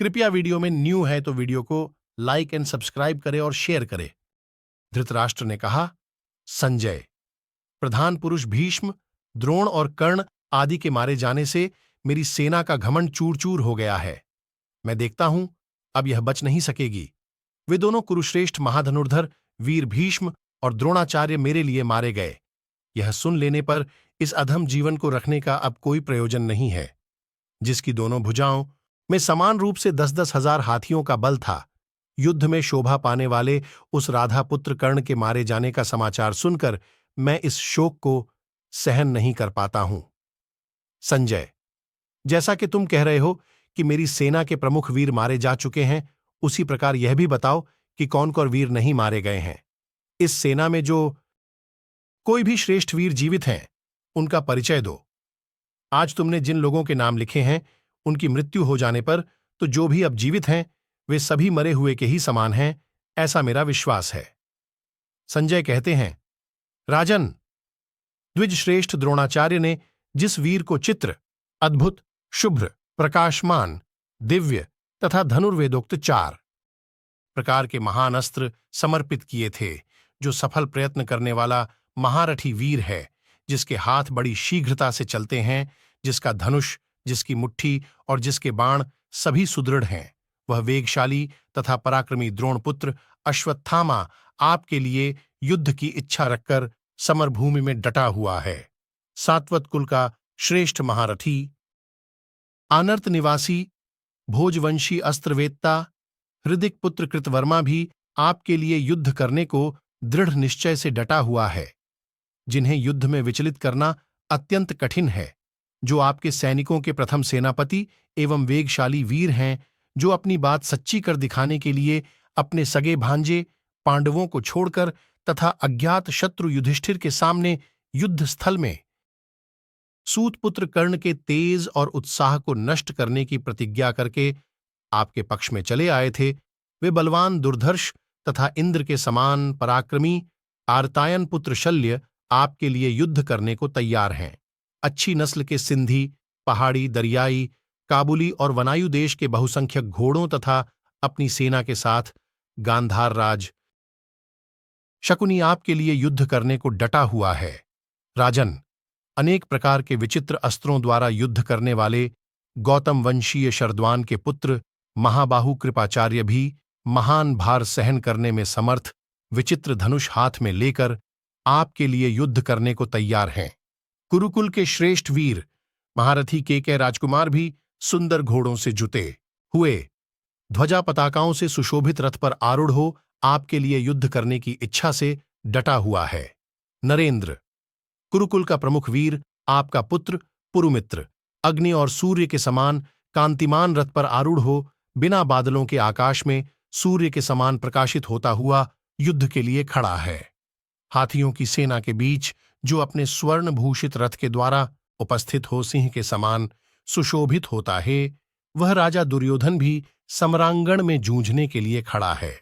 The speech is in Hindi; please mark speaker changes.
Speaker 1: कृपया वीडियो में न्यू है तो वीडियो को लाइक एंड सब्सक्राइब करें और शेयर करें। धृतराष्ट्र ने कहा, संजय, प्रधान पुरुष भीष्म, द्रोण और कर्ण आदि के मारे जाने से मेरी सेना का घमंड चूर चूर हो गया है। मैं देखता हूं अब यह बच नहीं सकेगी। वे दोनों कुरुश्रेष्ठ महाधनुर्धर वीर भीष्म और द्रोणाचार्य मेरे लिए मारे गए। यह सुन लेने पर इस अधम जीवन को रखने का अब कोई प्रयोजन नहीं है। जिसकी दोनों भुजाओं में समान रूप से 10-10 हजार हाथियों का बल था, युद्ध में शोभा पाने वाले उस राधा पुत्र कर्ण के मारे जाने का समाचार सुनकर मैं इस शोक को सहन नहीं कर पाता हूं। संजय, जैसा कि तुम कह रहे हो कि मेरी सेना के प्रमुख वीर मारे जा चुके हैं, उसी प्रकार यह भी बताओ कि कौन कौन वीर नहीं मारे गए हैं। इस सेना में जो कोई भी श्रेष्ठ वीर जीवित हैं, उनका परिचय दो। आज तुमने जिन लोगों के नाम लिखे हैं, उनकी मृत्यु हो जाने पर तो जो भी अब जीवित हैं, वे सभी मरे हुए के ही समान हैं, ऐसा मेरा विश्वास है। संजय कहते हैं, राजन, द्विज श्रेष्ठ द्रोणाचार्य ने जिस वीर को चित्र, अद्भुत, शुभ्र, प्रकाशमान, दिव्य तथा धनुर्वेदोक्त 4 प्रकार के महान अस्त्र समर्पित किए थे, जो सफल प्रयत्न करने वाला महारथी वीर है, जिसके हाथ बड़ी शीघ्रता से चलते हैं, जिसका धनुष, जिसकी मुट्ठी और जिसके बाण सभी सुदृढ़ हैं, वह वेगशाली तथा पराक्रमी द्रोणपुत्र अश्वत्थामा आपके लिए युद्ध की इच्छा रखकर समरभूमि में डटा हुआ है। सात्वत कुल का श्रेष्ठ महारथी, आनर्त निवासी, भोजवंशी अस्त्रवेत्ता, हृदिक पुत्र कृतवर्मा भी आपके लिए युद्ध करने को दृढ़ निश्चय से डटा हुआ है, जिन्हें युद्ध में विचलित करना अत्यंत कठिन है, जो आपके सैनिकों के प्रथम सेनापति एवं वेगशाली वीर हैं, जो अपनी बात सच्ची कर दिखाने के लिए अपने सगे भांजे पांडवों को छोड़कर तथा अज्ञात शत्रु युधिष्ठिर के सामने युद्ध स्थल में सूतपुत्र कर्ण के तेज और उत्साह को नष्ट करने की प्रतिज्ञा करके आपके पक्ष में चले आए थे। वे बलवान दुर्धर्ष तथा इंद्र के समान पराक्रमी आर्तायन पुत्र शल्य आपके लिए युद्ध करने को तैयार हैं। अच्छी नस्ल के सिंधी, पहाड़ी, दरियाई, काबुली और वनायु देश के बहुसंख्यक घोड़ों तथा अपनी सेना के साथ गांधार राज शकुनी आपके लिए युद्ध करने को डटा हुआ है। राजन, अनेक प्रकार के विचित्र अस्त्रों द्वारा युद्ध करने वाले गौतम वंशीय शरद्वान के पुत्र महाबाहु कृपाचार्य भी महान भार सहन करने में समर्थ विचित्र धनुष हाथ में लेकर आपके लिए युद्ध करने को तैयार हैं। कुरुकुल के श्रेष्ठ वीर महारथी केकय राजकुमार भी सुंदर घोड़ों से जुते हुए, ध्वजा पताकाओं से सुशोभित रथ पर आरूढ़ हो आपके लिए युद्ध करने की इच्छा से डटा हुआ है। नरेंद्र, कुरुकुल का प्रमुख वीर आपका पुत्र पुरुमित्र अग्नि और सूर्य के समान कांतिमान रथ पर आरूढ़ हो बिना बादलों के आकाश में सूर्य के समान प्रकाशित होता हुआ युद्ध के लिए खड़ा है। हाथियों की सेना के बीच जो अपने स्वर्ण भूषित रथ के द्वारा उपस्थित हो सिंह के समान सुशोभित होता है, वह राजा दुर्योधन भी समरांगण में जूझने के लिए खड़ा है।